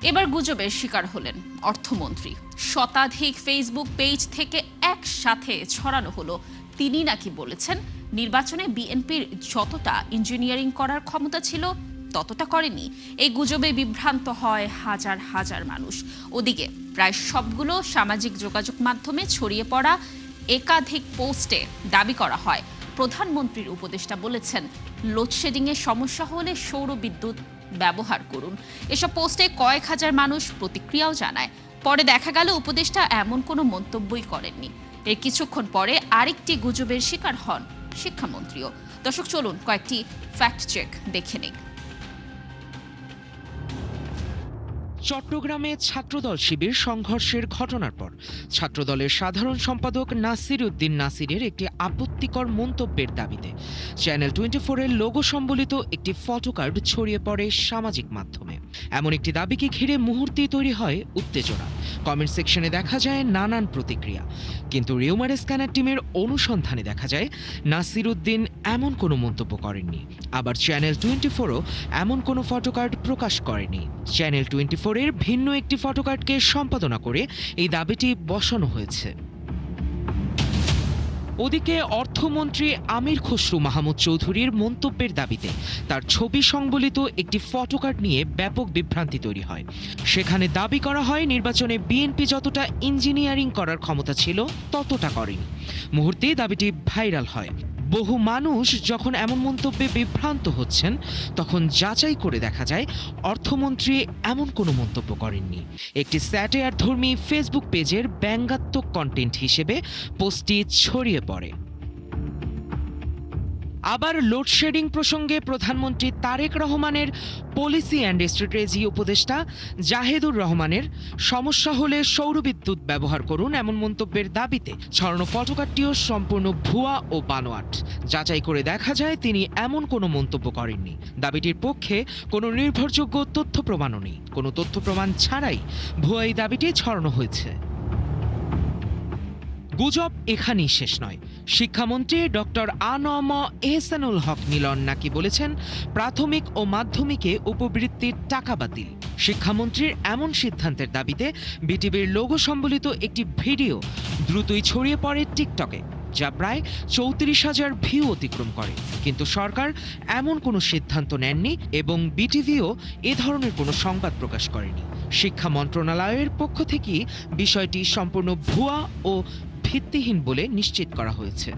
এবার গুজবের শিকার হলেন অর্থমন্ত্রী। শতাধিক ফেসবুক পেজ থেকে একসাথে ছড়ানো হলো তিনি নাকি বলেছেন নির্বাচনে বিএনপির যতটা ইঞ্জিনিয়ারিং করার ক্ষমতা ছিল ততটা করেনি। এই গুজবে বিভ্রান্ত হয় হাজার হাজার মানুষ। ওদিকে প্রায় সবগুলো সামাজিক যোগাযোগ মাধ্যমে ছড়িয়ে পড়া একাধিক পোস্টে দাবি করা হয় প্রধানমন্ত্রীর উপদেষ্টা বলেছেন লোডশেডিংয়ের সমস্যা হলে সৌর বিদ্যুৎ ব্যবহার করুন। এসব পোস্টে কয়েক হাজার মানুষ প্রতিক্রিয়াও জানায়। পরে দেখা গেল উপদেষ্টা এমন কোনো মন্তব্যই করেননি। এর কিছুক্ষণ পরে আরেকটি গুজবের শিকার হন শিক্ষামন্ত্রীও। দর্শক চলুন কয়েকটি ফ্যাক্ট চেক দেখে নিন। চট্টগ্রামে ছাত্রদল শিবির সংঘর্ষের ঘটনার পর ছাত্রদলের সাধারণ সম্পাদক নাসির উদ্দিন নাসিরের একটি আপত্তিকর মন্তব্যের দাবিতে চ্যানেল 24-এর লোগো সম্বলিত একটি ফটোকার্ড ছড়িয়ে পড়ে সামাজিক মাধ্যমে। এমন একটি দাবিকে ঘিরে মুহূর্তেই তৈরি হয় উত্তেজনা। কমেন্ট সেকশনে দেখা যায় নানান প্রতিক্রিয়া, কিন্তু রিউমার স্ক্যানার টিমের অনুসন্ধানে দেখা যায় নাসির উদ্দিন এমন কোনো মন্তব্য করেননি। আবার চ্যানেল 24ও এমন কোনো ফটোকার্ড প্রকাশ করেনি। চ্যানেল 24 এর ভিন্ন একটি ফটোকার্ডকে সম্পাদনা করে এই দাবিটি বসানো হয়েছে। ওদিকে অর্থমন্ত্রী আমির খসরু মাহমুদ চৌধুরীর মন্তব্যের দাবিতে তার ছবি সংবলিত একটি ফটোকার্ড নিয়ে ব্যাপক বিভ্রান্তি তৈরি হয়। সেখানে দাবি করা হয় নির্বাচনে বিএনপি যতটা ইঞ্জিনিয়ারিং করার ক্ষমতা ছিল ততটা করেনি। মুহূর্তেই দাবিটি ভাইরাল হয়। বহু মানুষ যখন এমন মন্তব্যে বিভ্রান্ত হচ্ছেন তখন যাচাই করে দেখা যায় অর্থমন্ত্রী এমন কোনো মন্তব্য করেননি। একটি স্যাটায়ার ধর্মী ফেসবুক পেজের ব্যঙ্গাত্মক কন্টেন্ট হিসেবে পোস্টটি ছড়িয়ে পড়ে। আবার লোডশেডিং প্রসঙ্গে প্রধানমন্ত্রী তারেক রহমানের পলিসি অ্যান্ড স্ট্র্যাটেজি উপদেষ্টা জাহেদুর রহমানের সমস্যা হলে সৌরবিদ্যুৎ ব্যবহার করুন এমন মন্তব্যের দাবিতে ছড়ানো ফটোকার্ডটিও সম্পূর্ণ ভুয়া ও বানোয়াট। যাচাই করে দেখা যায় তিনি এমন কোনো মন্তব্য করেননি। দাবিটির পক্ষে কোনো নির্ভরযোগ্য তথ্য প্রমাণও নেই। কোনো তথ্য প্রমাণ ছাড়াই ভুয়া এই দাবিটি ছড়ানো হয়েছে। গুজব এখানেই শেষ নয়। শিক্ষামন্ত্রী ডক্টর আ.ন.ম এহসানুল হক মিলন নাকি বলেছেন প্রাথমিক ও মাধ্যমিকে উপবৃত্তির টাকা বাতিল। শিক্ষামন্ত্রীর এমন সিদ্ধান্তের দাবিতে বিটিভির লোগো সম্বলিত একটি ভিডিও দ্রুতই ছড়িয়ে পড়ে টিকটকে, যা প্রায় 34,000 ভিউ অতিক্রম করে। কিন্তু সরকার এমন কোনো সিদ্ধান্ত নেননি এবং বিটিভিও এ ধরনের কোনো সংবাদ প্রকাশ করেনি। শিক্ষা মন্ত্রণালয়ের পক্ষ থেকে বিষয়টি সম্পূর্ণ ভুয়া ও ভিত্তিহীন বলে নিশ্চিত করা হয়েছে।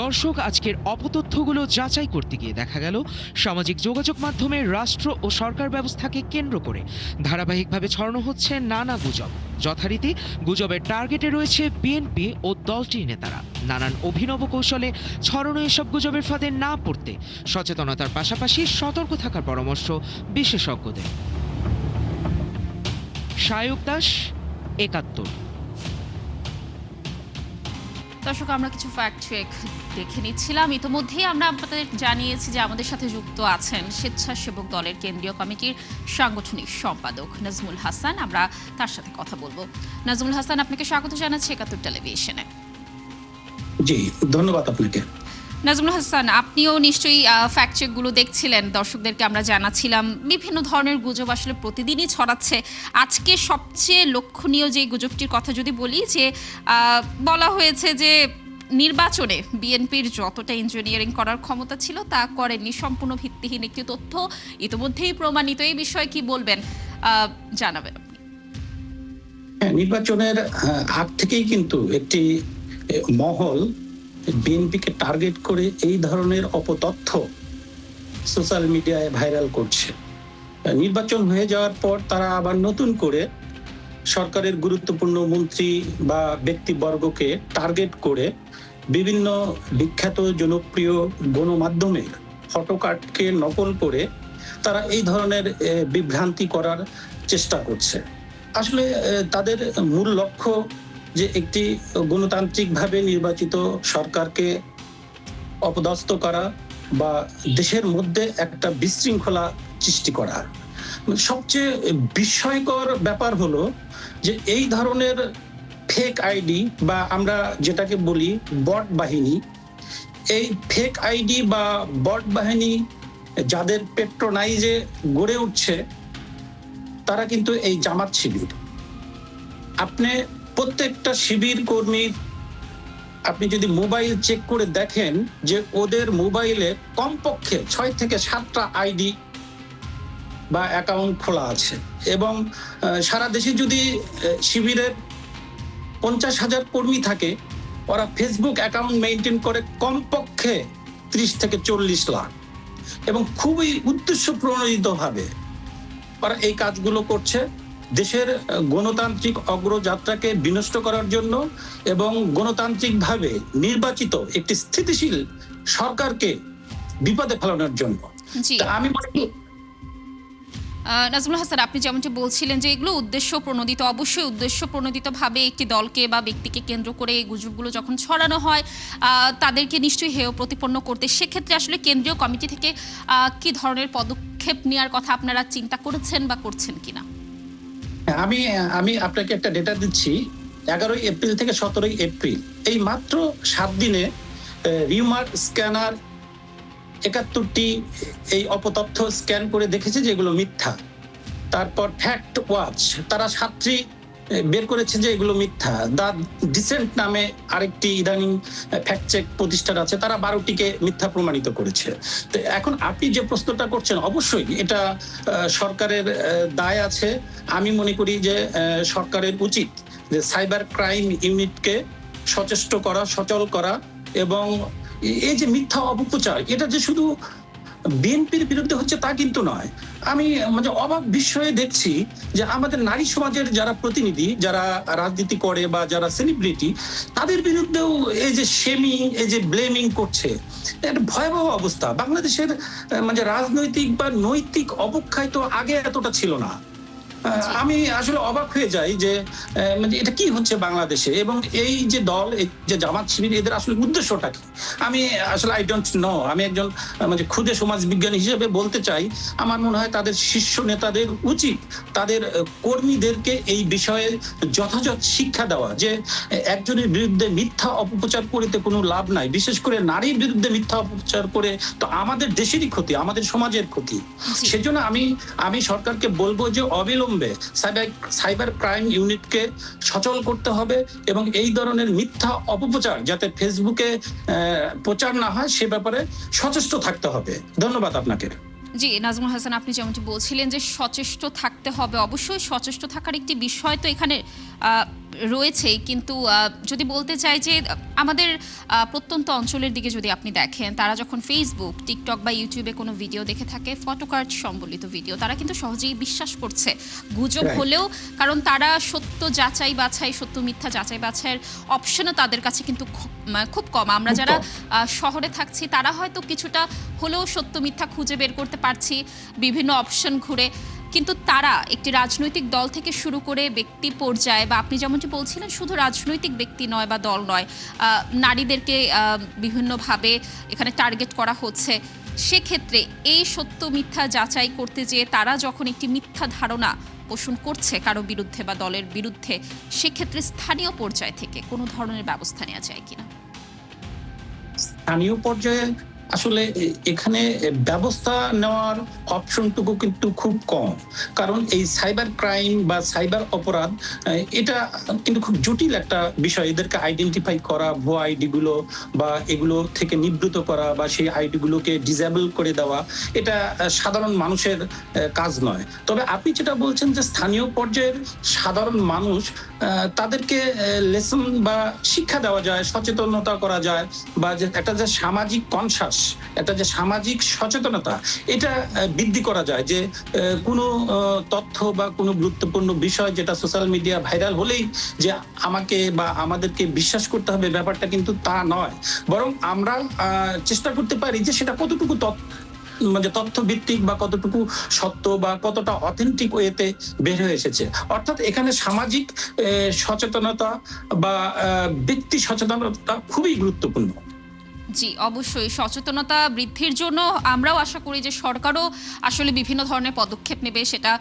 দর্শক, আজকের অপতথ্যগুলো যাচাই করতে গিয়ে দেখা গেল সামাজিক যোগাযোগ মাধ্যমে রাষ্ট্র ও সরকার ব্যবস্থাকে কেন্দ্র করে ধারাবাহিকভাবে ছড়ানো হচ্ছে নানা গুজব। যথারীতি গুজবের টার্গেটে রয়েছে বিএনপি ও দলটির নেতারা। নানান অভিনব কৌশলে ছড়ানো এসব গুজবের ফাঁদে না পড়তে সচেতনতার পাশাপাশি সতর্ক থাকার পরামর্শ বিশেষজ্ঞদের। শায়ক দাস, ৭১। দর্শক, আমরা কিছু ফ্যাক্ট চেক দেখে নিচ্ছিলাম। ইতিমধ্যেই আমরা আপনাদের জানিয়েছি যে আমাদের সাথে যুক্ত আছেন স্বেচ্ছাসেবক দলের কেন্দ্রীয় কমিটির সাংগঠনিক সম্পাদক নাজমুল হাসান। আমরা তার সাথে কথা বলবো। নাজমুল হাসান, আপনাকে স্বাগত জানাচ্ছি ৭১ টেলিভিশনে। জি, ধন্যবাদ আপনাকে। নাজমুল হাসান, আপনিও নিশ্চয়ই ফ্যাক্ট চেকগুলো দেখছিলেন। দর্শকদেরকে আমরা জানাচ্ছিলাম বিভিন্ন ধরনের গুজব আসলে প্রতিদিনই ছড়াচ্ছে। আজকে সবচেয়ে লক্ষণীয় যে গুজবটির কথা যদি বলি, যে বলা হয়েছে যে নির্বাচনে বিএনপির যতটা ইঞ্জিনিয়ারিং করার ক্ষমতা ছিল তা করেননি। সম্পূর্ণ ভিত্তিহীন একটি তথ্য, ইতিমধ্যেই প্রমাণিত। এই বিষয়ে কি বলবেন, জানাবেন আপনি? নির্বাচনের আগ থেকেই কিন্তু একটি মহল বিএনপিকে টার্গেট করে এই ধরনের অপতথ্য সোশ্যাল মিডিয়ায় ভাইরাল করছে। নির্বাচন হয়ে যাওয়ার পর তারা আবার নতুন করে সরকারের গুরুত্বপূর্ণ মন্ত্রী বা ব্যক্তিবর্গকে টার্গেট করে বিভিন্ন বিখ্যাত জনপ্রিয় গণমাধ্যমের ফটোকার্ডকে নকল করে তারা এই ধরনের বিভ্রান্তি করার চেষ্টা করছে। আসলে তাদের মূল লক্ষ্য যে একটি গণতান্ত্রিকভাবে নির্বাচিত সরকারকে অপদস্থ করা বা দেশের মধ্যে একটা বিশৃঙ্খলা সৃষ্টি করা। সবচেয়ে বিস্ময়কর ব্যাপার হলো যে এই ধরনের ফেক আইডি বা আমরা যেটাকে বলি বট বাহিনী, এই ফেক আইডি বা বট বাহিনী যাদের পেট্রোনাইজে গড়ে উঠছে তারা কিন্তু এই জামাত শিবির। আপনি প্রত্যেকটা শিবির কর্মীর আপনি যদি মোবাইল চেক করে দেখেন যে ওদের মোবাইলে কমপক্ষে 6 থেকে 7টা আইডি বা অ্যাকাউন্ট খোলা আছে, এবং সারা দেশে যদি শিবিরের 50,000 কর্মী থাকে, ওরা ফেসবুক অ্যাকাউন্ট মেনটেন করে কমপক্ষে 30 থেকে 40 লাখ, এবং খুবই উদ্দেশ্য প্রণোদিতভাবে ওরা এই কাজগুলো করছে দেশের গণতান্ত্রিক অগ্রযাত্রাকে বিনষ্ট করার জন্য এবং গণতান্ত্রিকভাবে নির্বাচিত একটি স্থিতিশীল সরকারকে বিপদে ফেলানোর জন্য। জি তা আমি মনে করি নাজমুল হাসান, আপনি যেমনটি বলছিলেন যে এগুলো উদ্দেশ্য প্রণোদিত, অবশ্যই উদ্দেশ্য প্রণোদিতভাবে একটি দলকে বা ব্যক্তিকে কেন্দ্র করে এই গুজবগুলো যখন ছড়ানো হয় তাদেরকে নিশ্চয়ই হেয় প্রতিপন্ন করতে, সেক্ষেত্রে আসলে কেন্দ্রীয় কমিটি থেকে কি ধরনের পদক্ষেপ নেওয়ার কথা আপনারা চিন্তা করেছেন বা করছেন কিনা? আমি আপনাকে একটা ডেটা দিচ্ছি। 11 এপ্রিল থেকে 17 এপ্রিল এই মাত্র 7 দিনে রিউমার স্ক্যানার 71টি এই অপতথ্য স্ক্যান করে দেখেছে যেগুলো মিথ্যা। তারপর ফ্যাক্ট ওয়াচ তারা 7টি বের করেছে যে এগুলো মিথ্যা। দা ডিসেন্ট নামে আরেকটি ইদানিং ফ্যাক্ট চেক প্রতিষ্ঠান আছে, তারা 12টিকে মিথ্যা প্রমাণিত করেছে। তো এখন আপনি যে প্রশ্নটা করছেন, অবশ্যই এটা সরকারের দায় আছে। আমি মনে করি যে সরকারের উচিত যে সাইবার ক্রাইম ইউনিটকে সচেষ্ট করা, সচল করা, এবং এই যে মিথ্যা অপপ্রচার, এটা যে শুধু বিএনপির বিরুদ্ধে হচ্ছে তা কিন্তু নয়। আমি মানে অবাক বিস্ময়ে দেখছি যে আমাদের নারী সমাজের যারা প্রতিনিধি, যারা রাজনীতি করে বা যারা সেলিব্রিটি, তাদের বিরুদ্ধেও এই যে শেমিং, এই যে ব্লেমিং করছে, একটা ভয়াবহ অবস্থা। বাংলাদেশের মানে রাজনৈতিক বা নৈতিক অবক্ষয় তো আগে এতটা ছিল না। আমি আসলে অবাক হয়ে যাই যে মানে এটা কি হচ্ছে বাংলাদেশে, এবং এই যে দল, এই যে জামাত শিবির, এদের আসলে উদ্দেশ্যটা কি? আমি আসলে আই ডোন্ট নো। আমি একজন মানে ক্ষুদে সমাজবিজ্ঞানী হিসেবে বলতে চাই, আমার মনে হয় তাদের শীর্ষ নেতাদের উচিত তাদের কর্মীদেরকে এই বিষয়ে যথাযথ শিক্ষা দেওয়া, যে একজনের বিরুদ্ধে মিথ্যা অপপ্রচার করিতে কোনো লাভ নাই। বিশেষ করে নারীর বিরুদ্ধে মিথ্যা অপপ্রচার করে তো আমাদের দেশেরই ক্ষতি, আমাদের সমাজের ক্ষতি। সেজন্য আমি সরকারকে বলবো যে অবিলম্বে সাইবার ক্রাইম ইউনিটকে সচল করতে হবে, এবং এই ধরনের মিথ্যা অপপ্রচার যাতে ফেসবুকে প্রচার না হয় সে ব্যাপারে সচেষ্ট থাকতে হবে। ধন্যবাদ আপনাকে। জি নাজমুল হাসান, আপনি যেমনটি বলছিলেন যে সচেষ্ট থাকতে হবে, অবশ্যই সচেষ্ট থাকার একটি বিষয় তো এখানে রয়েছেই, কিন্তু যদি বলতে চাই যে আমাদের প্রত্যন্ত অঞ্চলের দিকে যদি আপনি দেখেন, তারা যখন ফেসবুক, টিকটক বা ইউটিউবে কোনো ভিডিও দেখে থাকে, ফটোকার্ড সম্বলিত ভিডিও, তারা কিন্তু সহজেই বিশ্বাস করছে গুজব হলেও, কারণ তারা সত্য যাচাই বাছাই, সত্য মিথ্যা যাচাই বাছাইয়ের অপশনও তাদের কাছে কিন্তু খুব কম। আমরা যারা শহরে থাকছি তারা হয়তো কিছুটা হলেও সত্য মিথ্যা খুঁজে বের করতে পারছি বিভিন্ন অপশন ঘুরে, কিন্তু তারা একটি রাজনৈতিক দল থেকে শুরু করে ব্যক্তি পর্যায়ে, বা আপনি যেমনটি বলছিলেন শুধু রাজনৈতিক ব্যক্তি নয় বা দল নয়, নারীদেরকে বিভিন্নভাবে এখানে টার্গেট করা হচ্ছে। সেক্ষেত্রে এই সত্য মিথ্যা যাচাই করতে যেয়ে তারা যখন একটি মিথ্যা ধারণা পোষণ করছে কারো বিরুদ্ধে বা দলের বিরুদ্ধে, সেক্ষেত্রে স্থানীয় পর্যায় থেকে কোনো ধরনের ব্যবস্থা নেওয়া যায় কিনা? স্থানীয় পর্যায়ে আসলে এখানে ব্যবস্থা নেওয়ার অপশনটুকু কিন্তু খুব কম, কারণ এই সাইবার ক্রাইম বা সাইবার অপরাধ এটা কিন্তু খুব জটিল একটা বিষয়। এদেরকে আইডেন্টিফাই করা, ভুয়া আইডি গুলো বা এগুলো থেকে নিবৃত করা বা সেই আইডি গুলোকে ডিসেবল করে দেওয়া, এটা সাধারণ মানুষের কাজ নয়। তবে আপনি যেটা বলছেন যে স্থানীয় পর্যায়ের সাধারণ মানুষ, তাদেরকে লেসন বা শিক্ষা দেওয়া যায়, সচেতনতা করা যায়, বা যে একটা যে সামাজিক কনসাস, একটা যে সামাজিক সচেতনতা, এটা বৃদ্ধি করা যায়। যে কোনো তথ্য বা কোনো গুরুত্বপূর্ণ বিষয় যেটা সোশ্যাল মিডিয়া ভাইরাল হলেই যে আমাকে বা আমাদেরকে বিশ্বাস করতে হবে, ব্যাপারটা কিন্তু তা নয়। বরং আমরা চেষ্টা করতে পারি যে সেটা কতটুকু মানে তথ্য ভিত্তিক বা কতটুকু সত্য বা কতটা অথেন্টিক ওয়েতে বের হয়ে এসেছে। অর্থাৎ এখানে সামাজিক সচেতনতা বা ব্যক্তি সচেতনতা খুবই গুরুত্বপূর্ণ। জি, অবশ্যই সচেতনতা বৃদ্ধির জন্য আমরাও আশা করি যে সরকারও আসলে বিভিন্ন ধরনের পদক্ষেপ নেবে, সেটা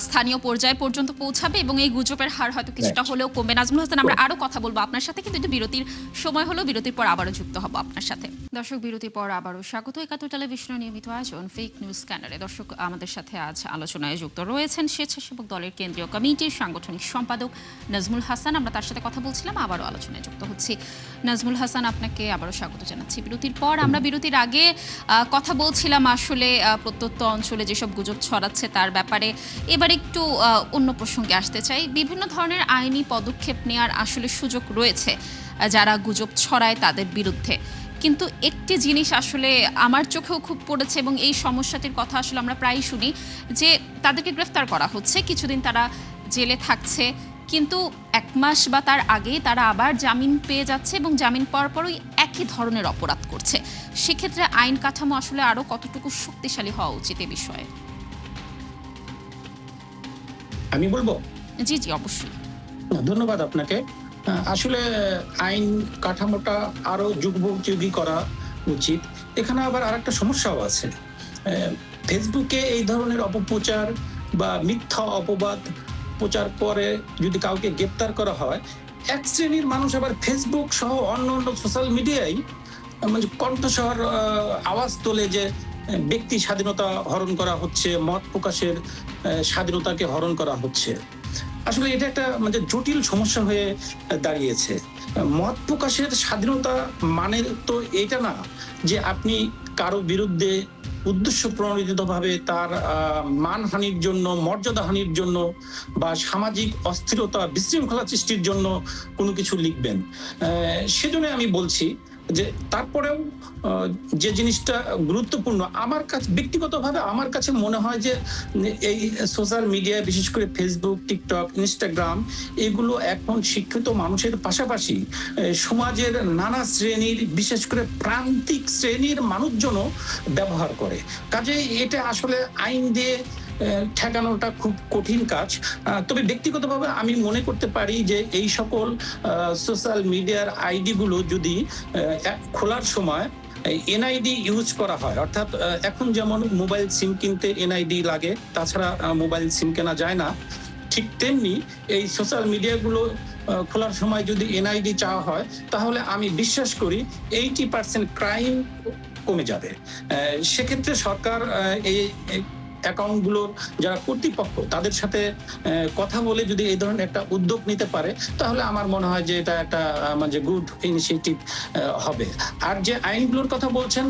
স্থানীয় পর্যায় পর্যন্ত পৌঁছাবে এবং এই গুজবের হার হয়তো কিছুটা হলেও কমবে। নাজমুল হাসান, আমরা আরো কথা বলবো আপনার সাথে, কিন্তু একটু বিরতির সময় হলো, বিরতির পর আবারও যুক্ত হব আপনার সাথে। দর্শক, বিরতির পর আবারও স্বাগত একাত্তর টেলিভিশনের নিয়মিত আয়োজন ফেক নিউজ স্ক্যানারে। দর্শক, আমাদের সাথে আজ আলোচনায় যুক্ত রয়েছেন স্বেচ্ছাসেবক দলের কেন্দ্রীয় কমিটির সাংগঠনিক সম্পাদক নাজমুল হাসান। আমরা তার সাথে কথা বলছিলাম, আবারও আলোচনায় যুক্ত হচ্ছি। নাজমুল হাসান, আপনাকে আবারও স্বাগত জানাচ্ছি বিরতির পর। আমরা বিরতির আগে কথা বলছিলাম আসলে প্রত্যন্ত অঞ্চলে যেসব গুজব ছড়াচ্ছে তার ব্যাপারে। এবার একটু অন্য প্রসঙ্গে আসতে চাই। বিভিন্ন ধরনের আইনি পদক্ষেপ নেওয়ার আসলে সুযোগ রয়েছে যারা গুজব ছড়ায় তাদের বিরুদ্ধে, কিন্তু একটি জিনিস আসলে আমার চোখেও খুব পড়েছে এবং এই সমস্যাটির কথা আসলে আমরা প্রায়ই শুনি যে তাদেরকে গ্রেফতার করা হচ্ছে, কিছুদিন তারা জেলে থাকছে, কিন্তু 1 মাস বা তার আগেই তারা আবার জামিন পেয়ে যাচ্ছে এবং জামিন পাওয়ার পরই একই ধরনের অপরাধ করছে। সেক্ষেত্রে আইন কাঠামো আসলে আরো কতটুকু শক্তিশালী হওয়া উচিত এ বিষয়ে? আমি বলবো। জি জি, অবশ্যই। ধন্যবাদ আপনাকে। আসলে আইন কাঠামোটা আরো যুগোপযোগী করা উচিত। এখানে আবার আরেকটা সমস্যাও আছে। ফেসবুকে এই ধরনের অপপ্রচার বা মিথ্যা অপবাদ প্রচার করে যদি কাউকে গ্রেপ্তার করা হয়, এক শ্রেণীর মানুষ আবার ফেসবুক সহ অন্য সোশ্যাল মিডিয়ায় মানে কণ্ঠস্বর আওয়াজ তোলে যে ব্যক্তি স্বাধীনতা হরণ করা হচ্ছে, মত প্রকাশের স্বাধীনতাকে হরণ করা হচ্ছে। আসলে এটা একটা মানে জটিল সমস্যা হয়ে দাঁড়িয়েছে। মত প্রকাশের স্বাধীনতা মানে তো এটা না যে আপনি কারো বিরুদ্ধে উদ্দেশ্য প্রণোদিতভাবে তার মানহানির জন্য, মর্যাদাহানির জন্য বা সামাজিক অস্থিরতা বিশৃঙ্খলা সৃষ্টির জন্য কোনো কিছু লিখবেন। সেজন্য আমি বলছি যে তারপরেও যে জিনিসটা গুরুত্বপূর্ণ আমার কাছে ব্যক্তিগতভাবে আমার কাছে মনে হয় যে এই সোশ্যাল মিডিয়া, বিশেষ করে ফেসবুক, টিকটক, ইনস্টাগ্রাম, এগুলো এখন শিক্ষিত মানুষের পাশাপাশি সমাজের নানা শ্রেণীর, বিশেষ করে প্রান্তিক শ্রেণীর মানুষজনও ব্যবহার করে। কাজেই এটা আসলে আইন দিয়ে ঠেকানোটা খুব কঠিন কাজ। তবে ব্যক্তিগতভাবে আমি মনে করতে পারি যে এই সকল সোশ্যাল মিডিয়ার আইডি গুলো যদি খোলার সময় এনআইডি ইউজ করা হয়, অর্থাৎ এখন যেমন মোবাইল সিম কিনতে এনআইডি লাগে, তাছাড়া মোবাইল সিম কেনা যায় না, ঠিক তেমনি এই সোশ্যাল মিডিয়াগুলো খোলার সময় যদি এনআইডি চাওয়া হয়, তাহলে আমি বিশ্বাস করি 80% ক্রাইম কমে যাবে। সেক্ষেত্রে সরকার এই অ্যাকাউন্টগুলোর যারা কর্তৃপক্ষ তাদের সাথে কথা বলে যদি এই ধরনের একটা উদ্যোগ নিতে পারে, তাহলে আমার মনে হয় যে এটা একটা মানে গুড ইনিশিয়েটিভ হবে। আর যে আইনগুলোর কথা বলছেন,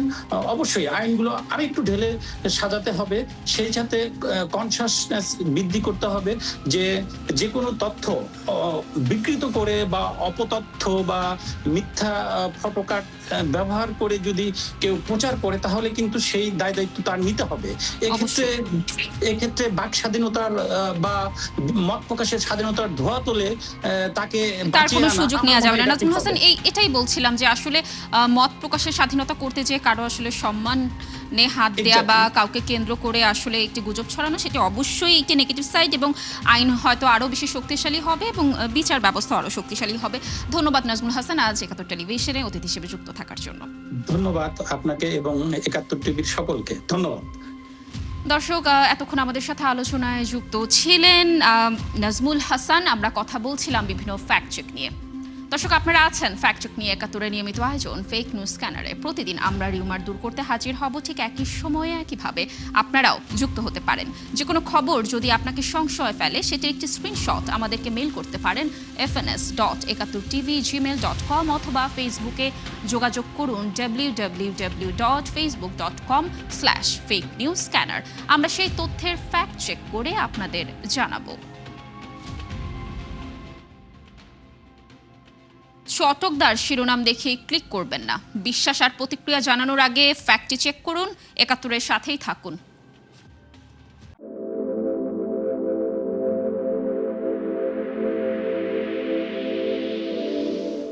অবশ্যই আইনগুলো আরেকটু ঢেলে সাজাতে হবে, সেই সাথে কনসাসনেস বৃদ্ধি করতে হবে যে যে কোনো তথ্য বিকৃত করে বা অপতথ্য বা মিথ্যা ফটোকার্ড ব্যবহার করে যদি কেউ প্রচার করে, তাহলে কিন্তু সেই দায় দায়িত্ব তার নিতে হবে। এক্ষেত্রে বাক স্বাধীনতার বা মত প্রকাশের স্বাধীনতার ধোয়া তোলে তাকে তার কোনো সুযোগ নেওয়া যাবে না। নাজমুল হাসান, এটাই বলছিলাম যে আসলে মত প্রকাশের স্বাধীনতা করতে যে কারো আসলে সম্মান হাত দেয়া বা কাউকে কেন্দ্র করে আসলে একটি গুজব ছড়ানো, সেটি অবশ্যই একটি নেগেটিভ সাইড এবং আইন হয়তো আরো বেশি শক্তিশালী হবে এবং বিচার ব্যবস্থা আরো শক্তিশালী হবে। ধন্যবাদ নাজমুল হাসান আজ একাত্তর টেলিভিশনে অতিথি হিসেবে যুক্ত থাকার জন্য। ধন্যবাদ আপনাকে এবং একাত্তর টিভির সকলকে ধন্যবাদ। দর্শক, এতক্ষণ আমাদের সাথে আলোচনায় যুক্ত ছিলেন নাজমুল হাসান। আমরা কথা বলছিলাম বিভিন্ন ফ্যাক্ট চেক নিয়ে। দর্শক, আপনারা আছেন ফ্যাক্ট চেক নিয়ে একাত্তরের নিয়মিত আয়োজন ফেক নিউজ স্ক্যানারে। প্রতিদিন আমরা রিউমার দূর করতে হাজির হব ঠিক একই সময়ে, একইভাবে আপনারাও যুক্ত হতে পারেন। যে কোনো খবর যদি আপনাকে সংশয় ফেলে, সেটির একটি স্ক্রিনশট আমাদেরকে মেল করতে পারেন fns.ekaturtv@gmail.com অথবা ফেসবুকে যোগাযোগ করুন www.facebook.com/fakenewsscanner। আমরা সেই তথ্যের ফ্যাক্ট চেক করে আপনাদের জানাবো। চটকদার শিরোনাম দেখে ক্লিক করবেন না। বিশ্বাস আর প্রতিক্রিয়া জানানোর আগে ফ্যাক্টটি চেক করুন। একাত্তরের সাথেই থাকুন।